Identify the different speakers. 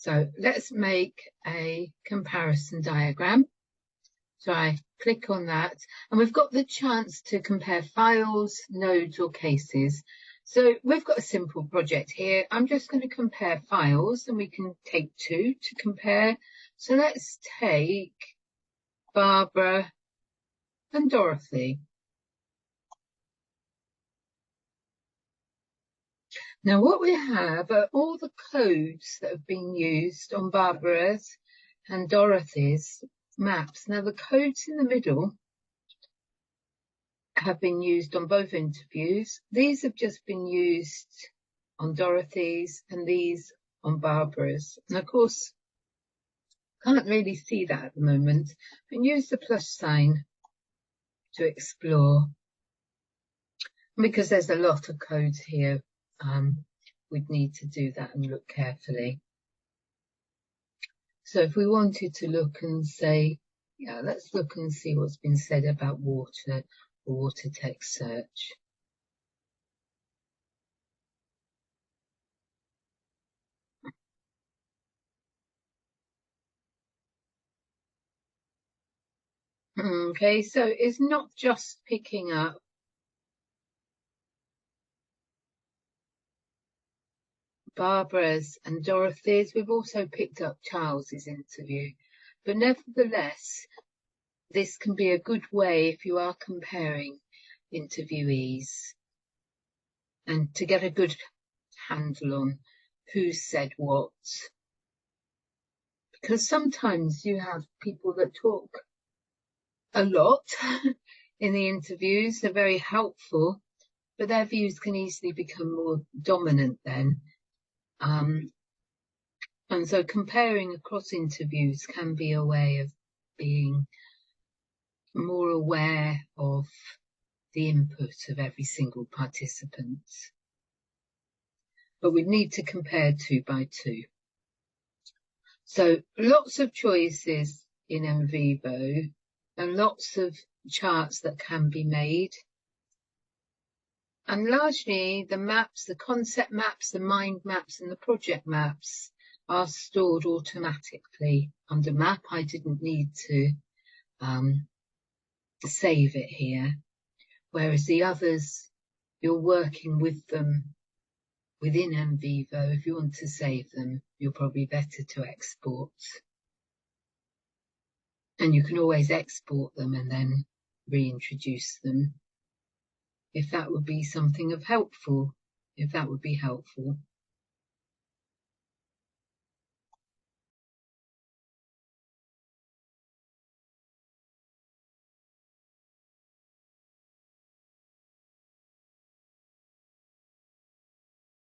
Speaker 1: So let's make a comparison diagram. So I click on that, and we've got the chance to compare files, nodes, or cases. So we've got a simple project here. I'm just going to compare files, and we can take two to compare. So let's take Barbara and Dorothy. Now what we have are all the codes that have been used on Barbara's and Dorothy's maps. Now the codes in the middle have been used on both interviews. These have just been used on Dorothy's and these on Barbara's. And of course, can't really see that at the moment, but use the plus sign to explore. And because there's a lot of codes here, we'd need to do that and look carefully. So if we wanted to look and say, yeah, let's look and see what's been said about water, or water text search. Okay, so it's not just picking up Barbara's and Dorothy's, we've also picked up Charles's interview. But nevertheless, this can be a good way if you are comparing interviewees and to get a good handle on who said what. Because sometimes you have people that talk a lot in the interviews, they're very helpful, but their views can easily become more dominant then. And so comparing across interviews can be a way of being more aware of the input of every single participant. But we need to compare 2 by 2. So lots of choices in NVivo and lots of charts that can be made. And largely the maps, the concept maps, the mind maps and the project maps are stored automatically under map. I didn't need to save it here. Whereas the others, you're working with them within NVivo. If you want to save them, you're probably better to export. And you can always export them and then reintroduce them if that would be something of helpful, if that would be helpful.